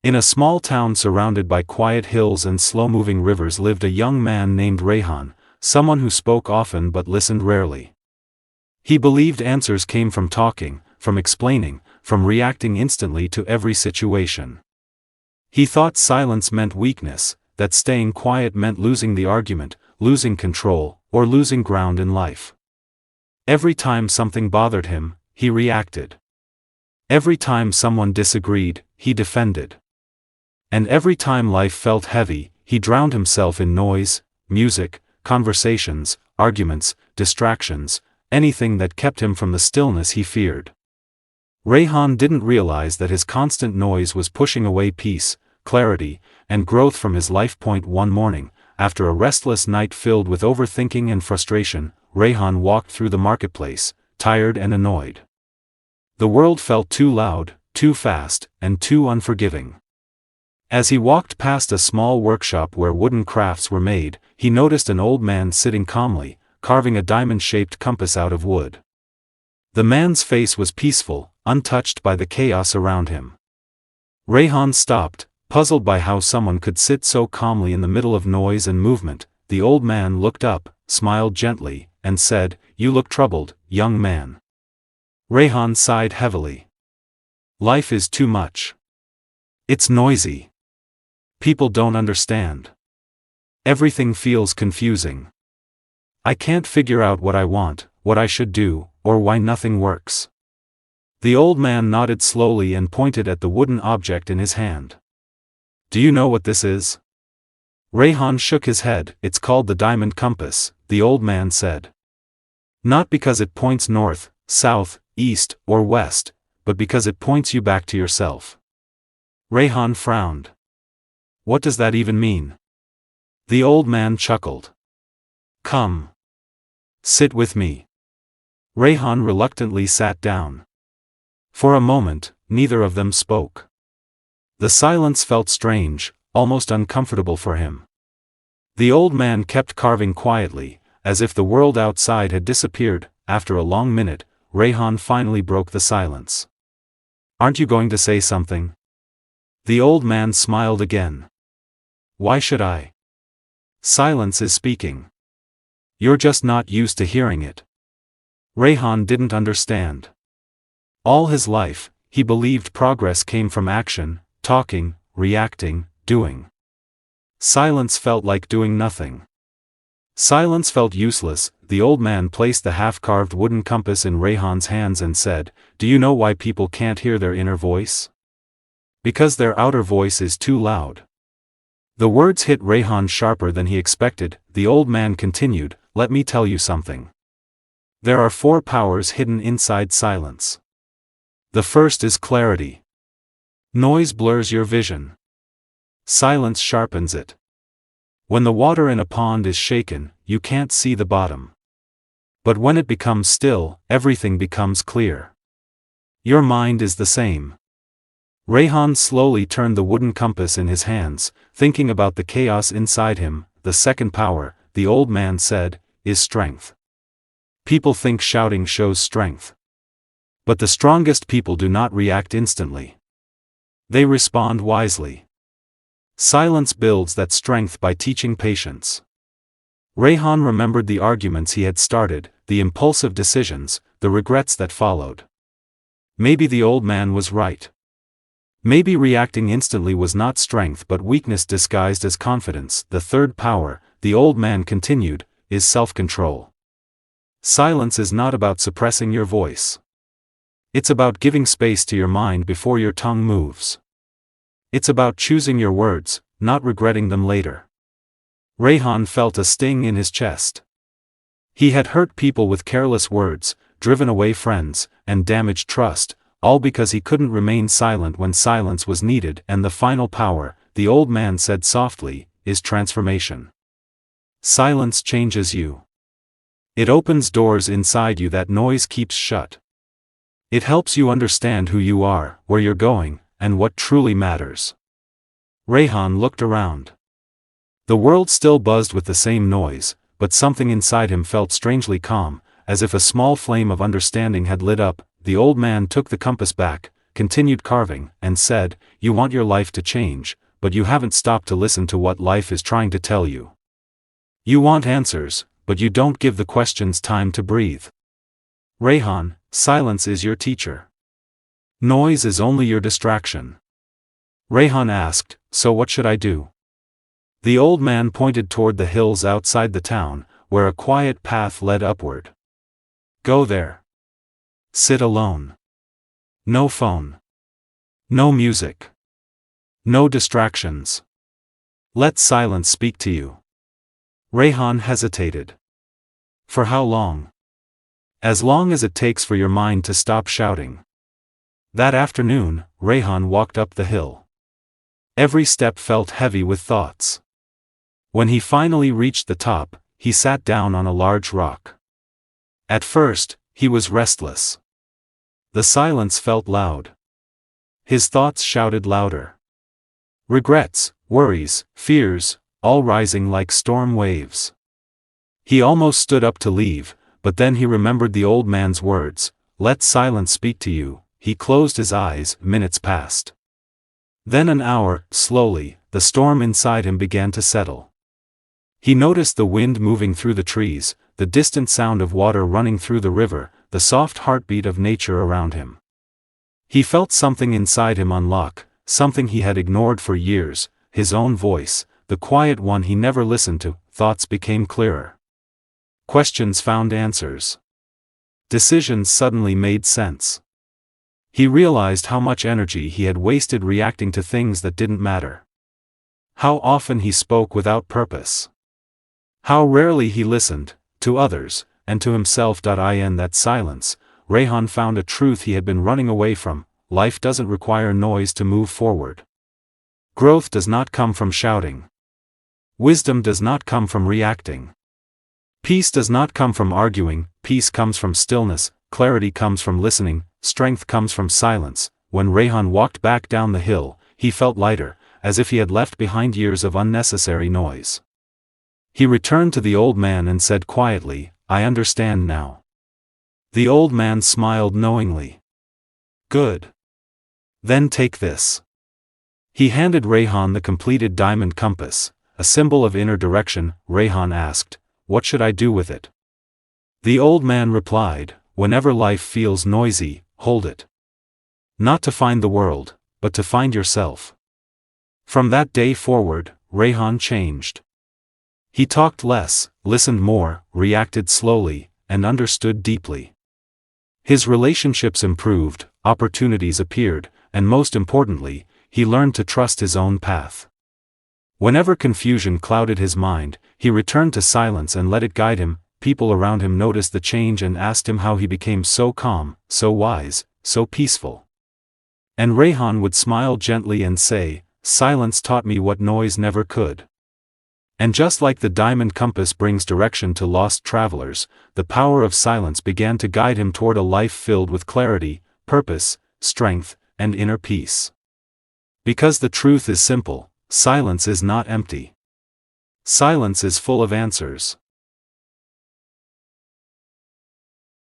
In a small town surrounded by quiet hills and slow-moving rivers lived a young man named Rayhan, someone who spoke often but listened rarely. He believed answers came from talking, from explaining, from reacting instantly to every situation. He thought silence meant weakness, that staying quiet meant losing the argument, losing control, or losing ground in life. Every time something bothered him, he reacted. Every time someone disagreed, he defended. And every time life felt heavy, he drowned himself in noise, music, conversations, arguments, distractions, anything that kept him from the stillness he feared. Rayhan didn't realize that his constant noise was pushing away peace, clarity, and growth from his life. One morning, after a restless night filled with overthinking and frustration, Rayhan walked through the marketplace, tired and annoyed. The world felt too loud, too fast, and too unforgiving. As he walked past a small workshop where wooden crafts were made, he noticed an old man sitting calmly, carving a diamond-shaped compass out of wood. The man's face was peaceful, untouched by the chaos around him. Rayhan stopped, puzzled by how someone could sit so calmly in the middle of noise and movement. The old man looked up, smiled gently, and said, "You look troubled, young man." Rayhan sighed heavily. "Life is too much. It's noisy. People don't understand. Everything feels confusing. I can't figure out what I want, what I should do, or why nothing works." The old man nodded slowly and pointed at the wooden object in his hand. "Do you know what this is?" Rayhan shook his head. "It's called the diamond compass," the old man said. "Not because it points north, south, east, or west, but because it points you back to yourself." Rayhan frowned. "What does that even mean?" The old man chuckled. "Come. Sit with me." Rayhan reluctantly sat down. For a moment, neither of them spoke. The silence felt strange, almost uncomfortable for him. The old man kept carving quietly, as if the world outside had disappeared. After a long minute, Rayhan finally broke the silence. "Aren't you going to say something?" The old man smiled again. "Why should I? Silence is speaking. You're just not used to hearing it." Rayhan didn't understand. All his life, he believed progress came from action, talking, reacting, doing. Silence felt like doing nothing. Silence felt useless. The old man placed the half-carved wooden compass in Rayhan's hands and said, "Do you know why people can't hear their inner voice? Because their outer voice is too loud." The words hit Rayhan sharper than he expected. The old man continued, "Let me tell you something. There are 4 powers hidden inside silence. The first is clarity. Noise blurs your vision. Silence sharpens it. When the water in a pond is shaken, you can't see the bottom. But when it becomes still, everything becomes clear. Your mind is the same." Rayhan slowly turned the wooden compass in his hands, thinking about the chaos inside him. "The second power," the old man said, "is strength. People think shouting shows strength. But the strongest people do not react instantly. They respond wisely. Silence builds that strength by teaching patience." Rayhan remembered the arguments he had started, the impulsive decisions, the regrets that followed. Maybe the old man was right. Maybe reacting instantly was not strength but weakness disguised as confidence. "The third power," the old man continued, "is self-control. Silence is not about suppressing your voice. It's about giving space to your mind before your tongue moves. It's about choosing your words, not regretting them later." Rayhan felt a sting in his chest. He had hurt people with careless words, driven away friends, and damaged trust, all because he couldn't remain silent when silence was needed. "And the final power," the old man said softly, "is transformation. Silence changes you. It opens doors inside you that noise keeps shut. It helps you understand who you are, where you're going, and what truly matters." Rayhan looked around. The world still buzzed with the same noise, but something inside him felt strangely calm, as if a small flame of understanding had lit up. The old man took the compass back, continued carving, and said, "You want your life to change, but you haven't stopped to listen to what life is trying to tell you. You want answers, but you don't give the questions time to breathe. Rehan, silence is your teacher. Noise is only your distraction." Rehan asked, "So what should I do?" The old man pointed toward the hills outside the town, where a quiet path led upward. "Go there. Sit alone. No phone. No music. No distractions. Let silence speak to you." Rehan hesitated. "For how long?" "As long as it takes for your mind to stop shouting." That afternoon, Rehan walked up the hill. Every step felt heavy with thoughts. When he finally reached the top, he sat down on a large rock. At first, he was restless. The silence felt loud. His thoughts shouted louder. Regrets, worries, fears, all rising like storm waves. He almost stood up to leave, but then he remembered the old man's words, "Let silence speak to you." He closed his eyes. Minutes passed. Then an hour. Slowly, the storm inside him began to settle. He noticed the wind moving through the trees, the distant sound of water running through the river, the soft heartbeat of nature around him. He felt something inside him unlock, something he had ignored for years, his own voice, the quiet one he never listened to. Thoughts became clearer. Questions found answers. Decisions suddenly made sense. He realized how much energy he had wasted reacting to things that didn't matter. How often he spoke without purpose. How rarely he listened, to others, and to himself. In that silence, Rehan found a truth he had been running away from: life doesn't require noise to move forward. Growth does not come from shouting. Wisdom does not come from reacting. Peace does not come from arguing. Peace comes from stillness, clarity comes from listening, strength comes from silence. When Rehan walked back down the hill, he felt lighter, as if he had left behind years of unnecessary noise. He returned to the old man and said quietly, "I understand now." The old man smiled knowingly. "Good. Then take this." He handed Rehan the completed diamond compass, a symbol of inner direction. Rehan asked, "What should I do with it?" The old man replied, "Whenever life feels noisy, hold it. Not to find the world, but to find yourself." From that day forward, Rehan changed. He talked less, listened more, reacted slowly, and understood deeply. His relationships improved, opportunities appeared, and most importantly, he learned to trust his own path. Whenever confusion clouded his mind, he returned to silence and let it guide him. People around him noticed the change and asked him how he became so calm, so wise, so peaceful. And Rehan would smile gently and say, "Silence taught me what noise never could." And just like the diamond compass brings direction to lost travelers, the power of silence began to guide him toward a life filled with clarity, purpose, strength, and inner peace. Because the truth is simple: silence is not empty. Silence is full of answers.